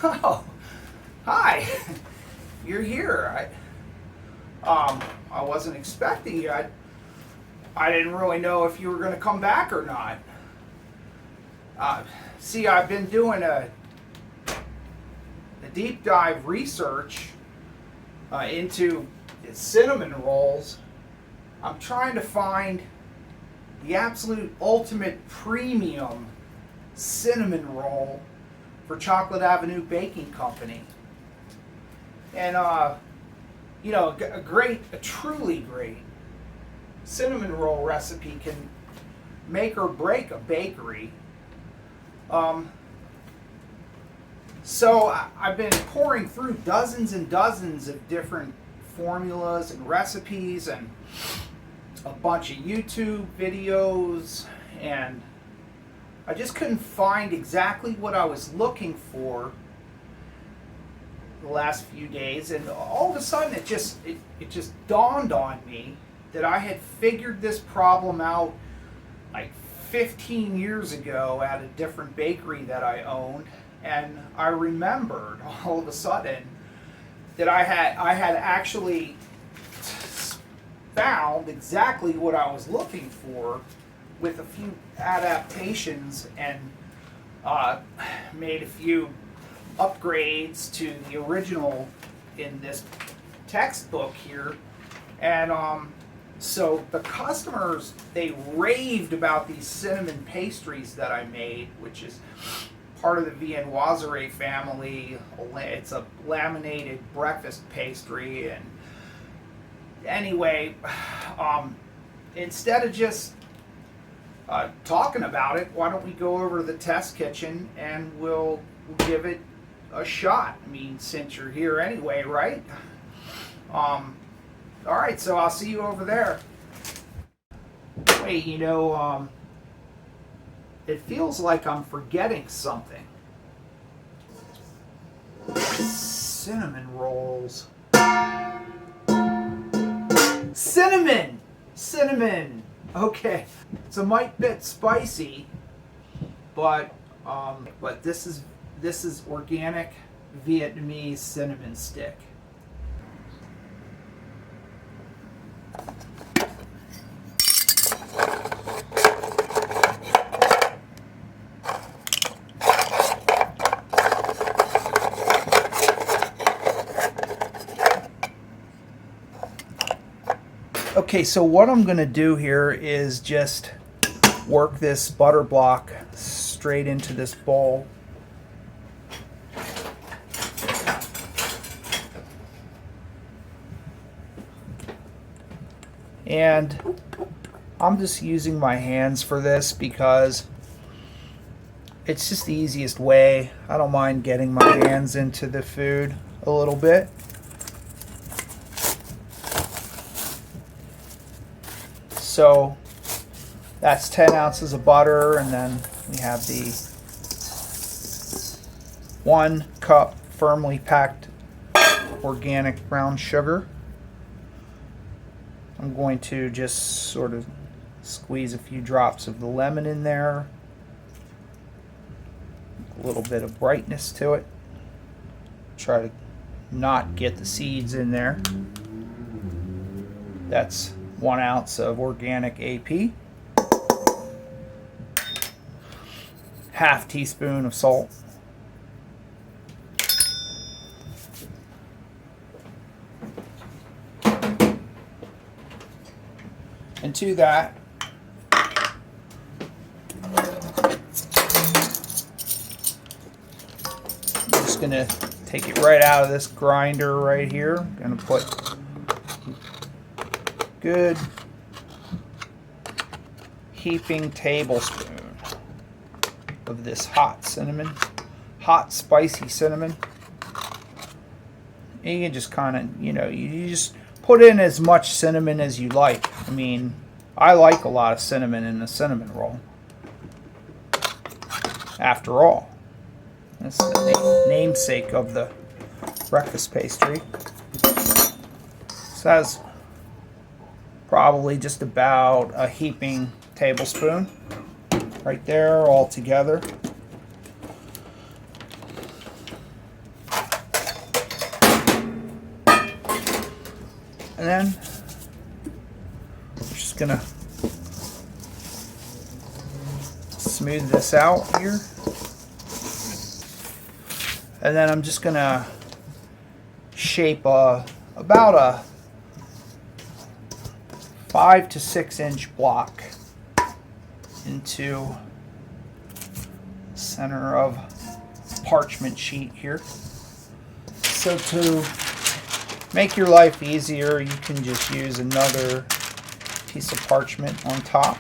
Oh, hi. You're here. I wasn't expecting you. I didn't really know if you were going to come back or not. See, I've been doing a deep dive research into cinnamon rolls. I'm trying to find the absolute ultimate premium cinnamon roll for Chocolate Avenue Baking Company. And a truly great cinnamon roll recipe can make or break a bakery. So I've been pouring through dozens and dozens of different formulas and recipes and a bunch of YouTube videos, and I just couldn't find exactly what I was looking for the last few days, and all of a sudden it just dawned on me that I had figured this problem out like 15 years ago at a different bakery that I owned, and I remembered all of a sudden that I had actually found exactly what I was looking for with a few adaptations, and made a few upgrades to the original in this textbook here. And so the customers, they raved about these cinnamon pastries that I made, which is part of the Viennoiserie family. It's a laminated breakfast pastry. And anyway, instead of just talking about it, why don't we go over to the test kitchen and we'll give it a shot. I mean, since you're here anyway, right? All right, so I'll see you over there. Wait, it feels like I'm forgetting something. Cinnamon rolls. Cinnamon. Okay, it's a mite bit spicy, but this is organic Vietnamese cinnamon stick. Okay, so what I'm going to do here is just work this butter block straight into this bowl. And I'm just using my hands for this because it's just the easiest way. I don't mind getting my hands into the food a little bit. So that's 10 ounces of butter, and then we have the 1 cup firmly packed organic brown sugar. I'm going to just sort of squeeze a few drops of the lemon in there. A little bit of brightness to it. Try to not get the seeds in there. That's 1 ounce of organic AP. Half teaspoon of salt. And to that, I'm just going to take it right out of this grinder right here. I'm going to put good heaping tablespoon of this hot spicy cinnamon. And you can just kind of, you just put in as much cinnamon as you like. I mean, I like a lot of cinnamon in a cinnamon roll. After all, that's the namesake of the breakfast pastry. This has probably just about a heaping tablespoon right there all together. And then we're just gonna smooth this out here. And then I'm just gonna shape about a 5 to 6 inch block into the center of parchment sheet here. So to make your life easier, you can just use another piece of parchment on top.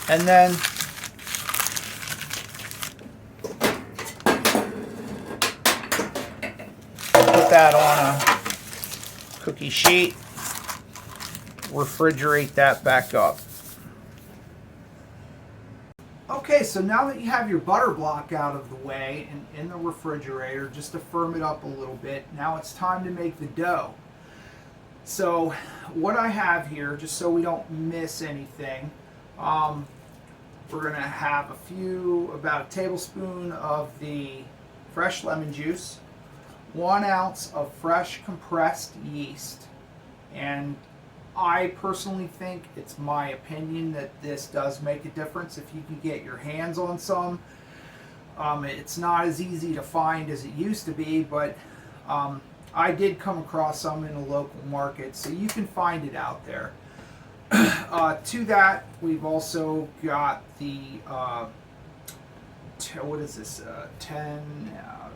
And then put that on a cookie sheet, refrigerate that back up. Okay, so now that you have your butter block out of the way and in the refrigerator, just to firm it up a little bit, now it's time to make the dough. So what I have here, just so we don't miss anything, we're going to have about a tablespoon of the fresh lemon juice, 1 ounce of fresh compressed yeast, and I personally think, it's my opinion, that this does make a difference if you can get your hands on some. It's not as easy to find as it used to be, but I did come across some in a local market, so you can find it out there. To that, we've also got the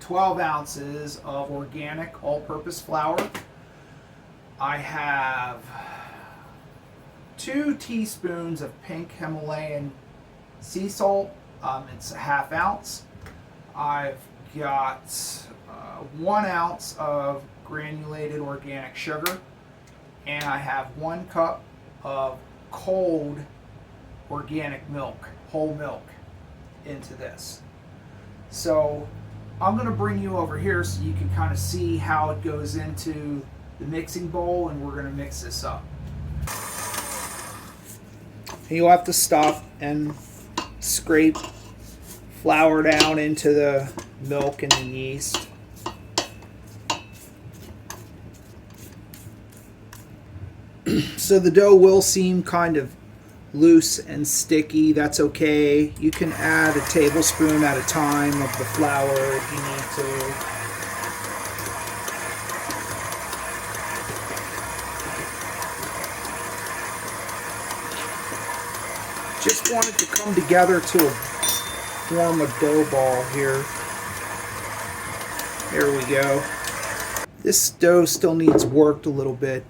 12 ounces of organic all-purpose flour. I have 2 teaspoons of pink Himalayan sea salt. It's a 1/2 ounce. I've got 1 ounce of granulated organic sugar, and I have 1 cup of cold organic milk, whole milk, into this. So I'm going to bring you over here so you can kind of see how it goes into the mixing bowl, and we're going to mix this up. You'll have to stop and scrape flour down into the milk and the yeast. So the dough will seem kind of loose and sticky. That's okay. You can add a tablespoon at a time of the flour if you need to. Just want it to come together to form a dough ball here. There we go. This dough still needs worked a little bit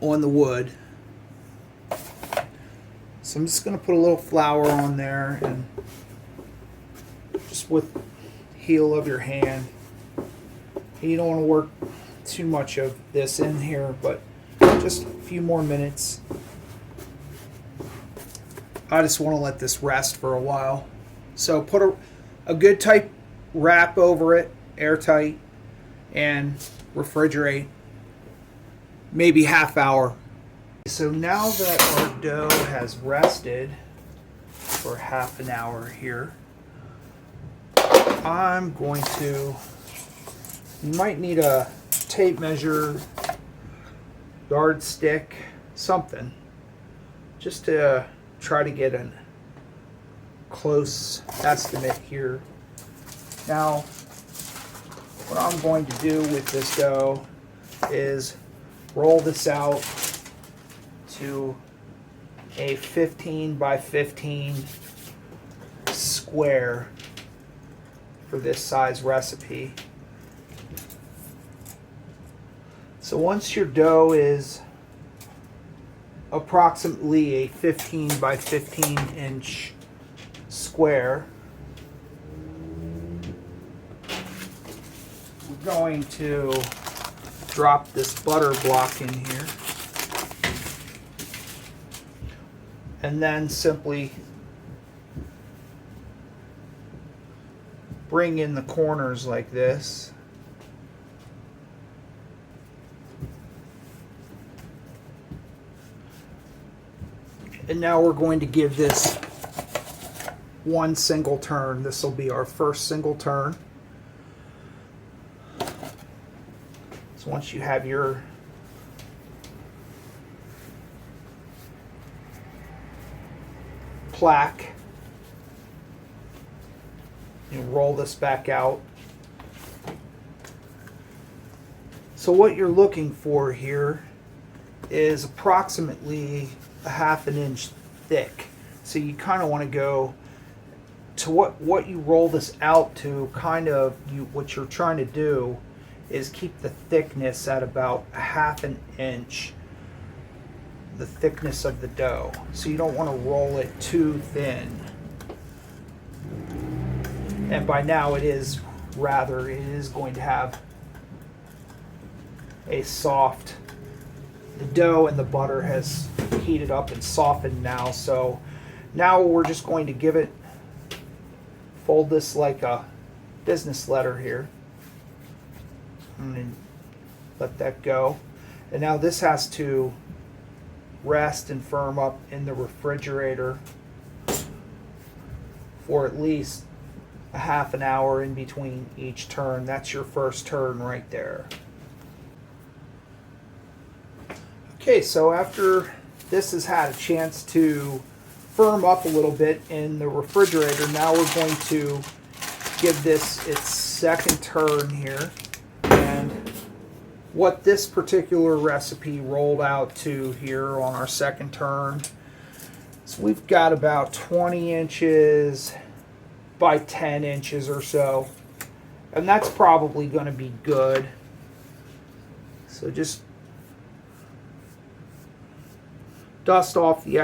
on the wood. So I'm just going to put a little flour on there, and just with the heel of your hand. You don't want to work too much of this in here, but just a few more minutes. I just want to let this rest for a while. So put a good tight wrap over it, airtight, and refrigerate maybe ½ hour. So now that our dough has rested for ½ an hour here, I'm going to, you might need a tape measure, yardstick, something, just to try to get a close estimate here. Now, what I'm going to do with this dough is roll this out to a 15 by 15 square for this size recipe. So once your dough is approximately a 15 by 15 inch square, we're going to drop this butter block in here, and then simply bring in the corners like this. And now we're going to give this one single turn. This will be our first single turn. So once you have your plaque, you roll this back out. So what you're looking for here is approximately a half an inch thick. So you kind of want to go to what you roll this out to. Kind of what you're trying to do is keep the thickness at about a half an inch, the thickness of the dough. So you don't want to roll it too thin. And by now it is going to have a soft, the dough and the butter has heated up and softened now. So now we're just going to give it, fold this like a business letter here. And then let that go. And now this has to rest and firm up in the refrigerator for at least a half an hour in between each turn. That's your first turn right there. Okay, so after this has had a chance to firm up a little bit in the refrigerator, now we're going to give this its second turn here. And what this particular recipe rolled out to here on our second turn, so we've got about 20 inches by 10 inches or so, and that's probably going to be good. So just dust off the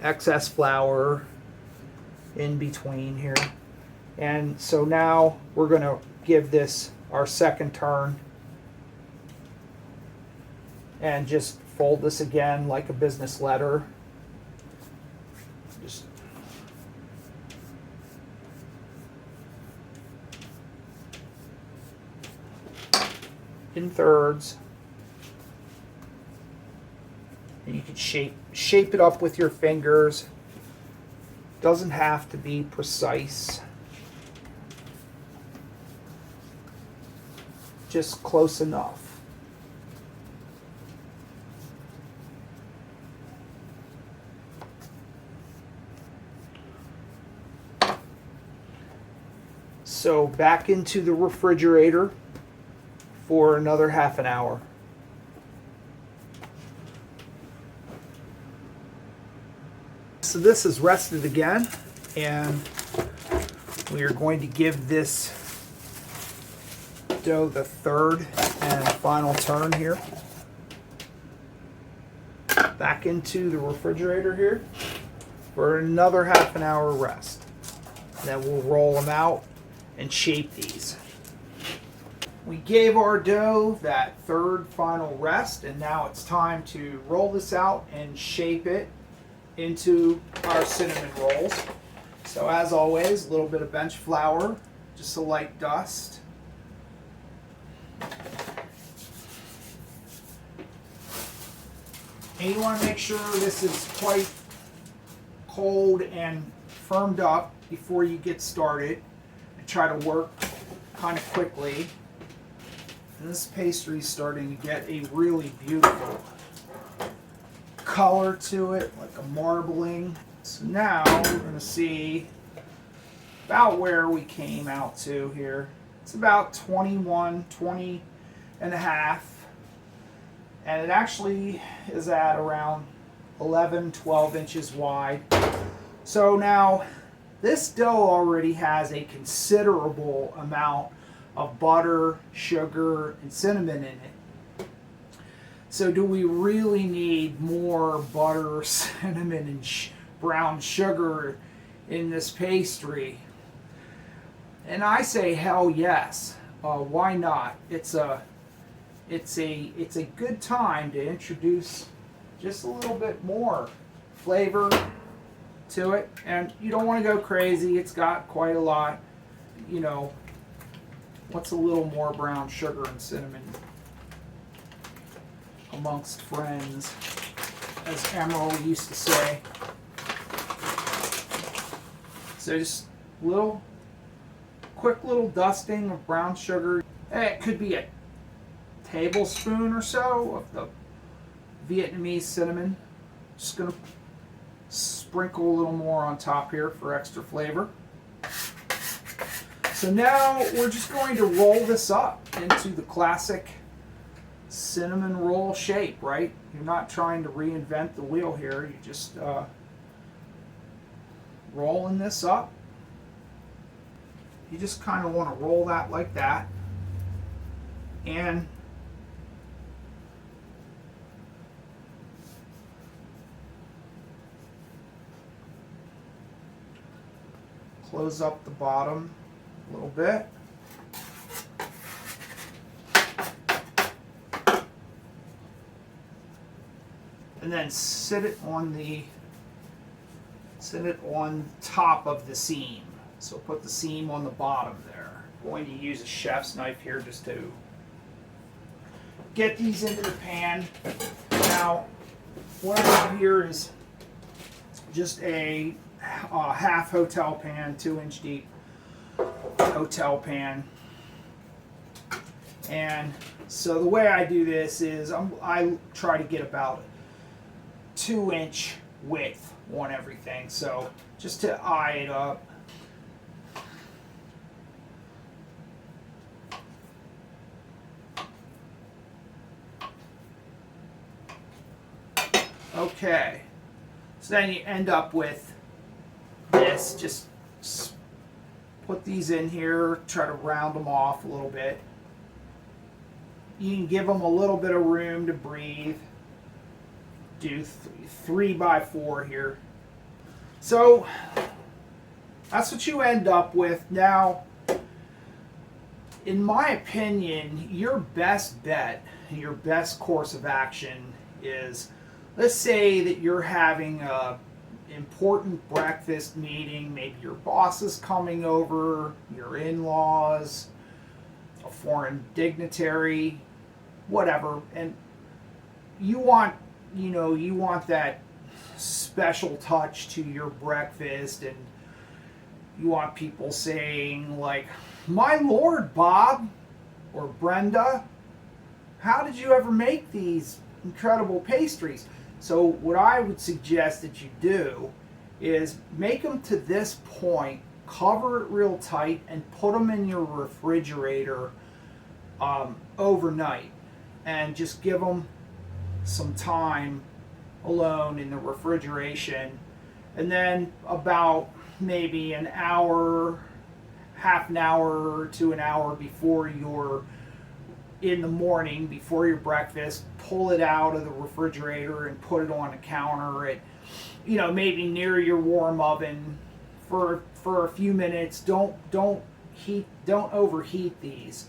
excess flour in between here. And so now we're going to give this our second turn and just fold this again like a business letter. Just in thirds. And you can shape it up with your fingers. Doesn't have to be precise. Just close enough. So back into the refrigerator for another half an hour. So this is rested again, and we are going to give this dough the third and final turn here. Back into the refrigerator here for another half an hour rest. Then we'll roll them out and shape these. We gave our dough that third final rest, and now it's time to roll this out and shape it into our cinnamon rolls. So as always, a little bit of bench flour, just a light dust. And you want to make sure this is quite cold and firmed up before you get started, and try to work kind of quickly. And this pastry is starting to get a really beautiful color to it, like a marbling. So now we're going to see about where we came out to here. It's about 20 and a half, and it actually is at around 11-12 inches wide. So now this dough already has a considerable amount of butter, sugar, and cinnamon in it. So do we really need more butter, cinnamon, and brown sugar in this pastry? And I say hell yes. Why not? It's a good time to introduce just a little bit more flavor to it, and you don't want to go crazy. It's got quite a lot. You know, what's a little more brown sugar and cinnamon amongst friends, as Emerald used to say. So just quick little dusting of brown sugar. It could be a tablespoon or so of the Vietnamese cinnamon. Just gonna sprinkle a little more on top here for extra flavor. So now we're just going to roll this up into the classic cinnamon roll shape, right? You're not trying to reinvent the wheel here. You just rolling this up. You just kind of want to roll that like that, and close up the bottom a little bit. And then sit it on top of the seam. So put the seam on the bottom there. I'm going to use a chef's knife here just to get these into the pan. Now, what I have here is just a half hotel pan, 2-inch deep hotel pan. And so the way I do this is I try to get about 2-inch width on everything. So just to eye it up. Okay, so then you end up with this. Just put these in here, try to round them off a little bit. You can give them a little bit of room to breathe. Do 3 by 4 here. So that's what you end up with. Now, in my opinion, your best bet, your best course of action is, let's say that you're having a important breakfast meeting, maybe your boss is coming over, your in-laws, a foreign dignitary, whatever, and you want that special touch to your breakfast, and you want people saying like, "My Lord, Bob," or "Brenda, how did you ever make these incredible pastries?" So what I would suggest that you do is make them to this point, cover it real tight, and put them in your refrigerator overnight, and just give them some time alone in the refrigeration. And then about maybe an hour, half an hour to an hour before your in the morning, before your breakfast, pull it out of the refrigerator and put it on a counter at, maybe near your warm oven for a few minutes. Don't overheat these.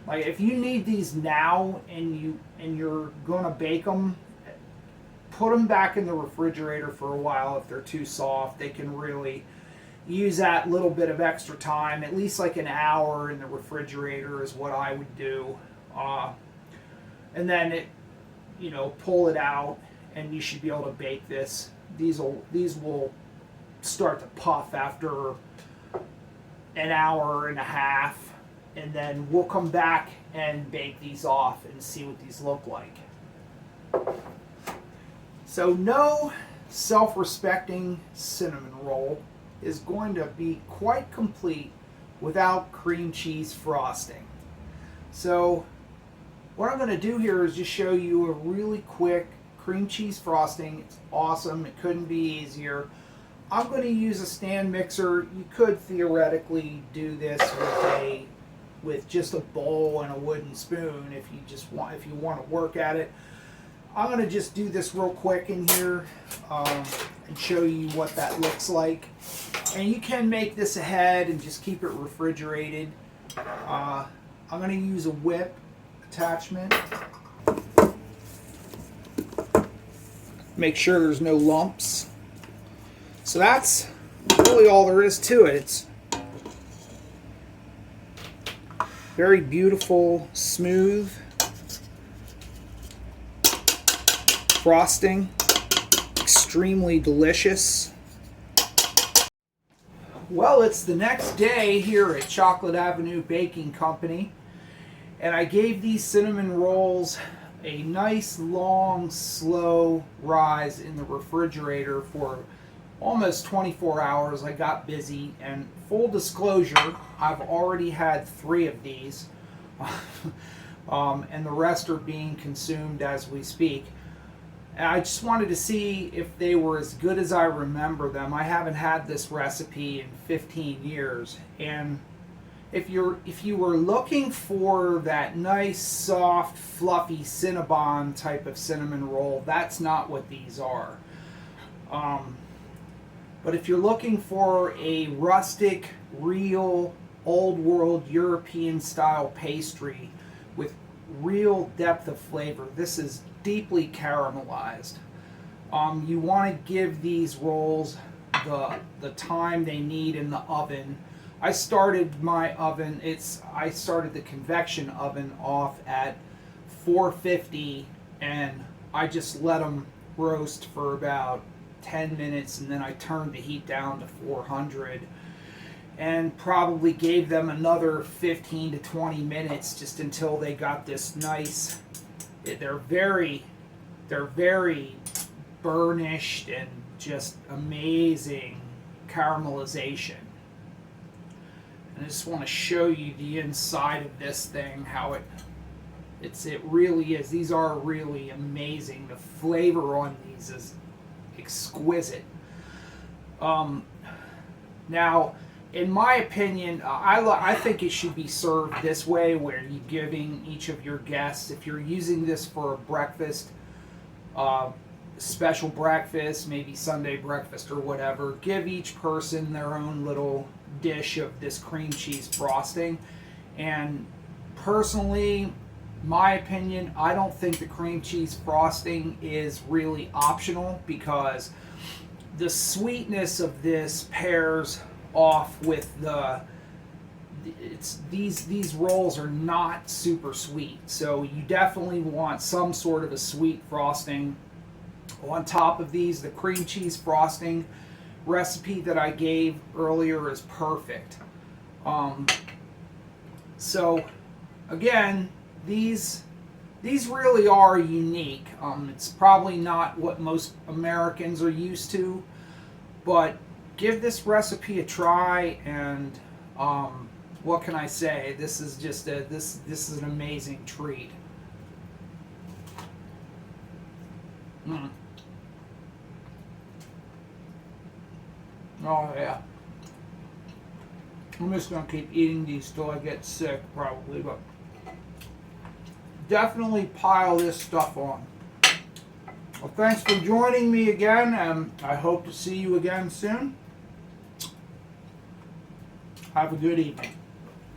Like, if you need these now and you're gonna bake them, put them back in the refrigerator for a while. If they're too soft, they can really use that little bit of extra time. At least like an hour in the refrigerator is what I would do. And then pull it out, and you should be able to bake this. These will start to puff after an hour and a half, and then we'll come back and bake these off and see what these look like. So no self-respecting cinnamon roll is going to be quite complete without cream cheese frosting. So what I'm going to do here is just show you a really quick cream cheese frosting. It's awesome. It couldn't be easier. I'm going to use a stand mixer. You could theoretically do this with just a bowl and a wooden spoon if you want to work at it. I'm going to just do this real quick in here and show you what that looks like. And you can make this ahead and just keep it refrigerated. I'm going to use a whip attachment. Make sure there's no lumps. So that's really all there is to it. It's very beautiful, smooth frosting, extremely delicious. Well, it's the next day here at Chocolate Avenue Baking Company, and I gave these cinnamon rolls a nice long slow rise in the refrigerator for almost 24 hours. I got busy, and full disclosure, I've already had 3 of these and the rest are being consumed as we speak. And I just wanted to see if they were as good as I remember them. I haven't had this recipe in 15 years, and if you were looking for that nice, soft, fluffy Cinnabon type of cinnamon roll, that's not what these are. But if you're looking for a rustic, real, old world European style pastry with real depth of flavor, this is deeply caramelized. You want to give these rolls the time they need in the oven. I started the convection oven off at 450, and I just let them roast for about 10 minutes, and then I turned the heat down to 400 and probably gave them another 15 to 20 minutes just until they got this nice, they're very burnished and just amazing caramelization. And I just want to show you the inside of this thing, how it really is. These are really amazing. The flavor on these is exquisite. Now, in my opinion, I think it should be served this way, where you're giving each of your guests, if you're using this for a breakfast, special breakfast, maybe Sunday breakfast or whatever, give each person their own little dish of this cream cheese frosting. And personally, my opinion, I don't think the cream cheese frosting is really optional, because the sweetness of this pairs off with these rolls are not super sweet, so you definitely want some sort of a sweet frosting on top of these. The cream cheese frosting recipe that I gave earlier is perfect. So again, these really are unique. It's probably not what most Americans are used to, but give this recipe a try, and what can I say? This is just this is an amazing treat. Oh yeah. I'm just gonna keep eating these till I get sick, probably, but definitely pile this stuff on. Well, thanks for joining me again, and I hope to see you again soon. Have a good evening.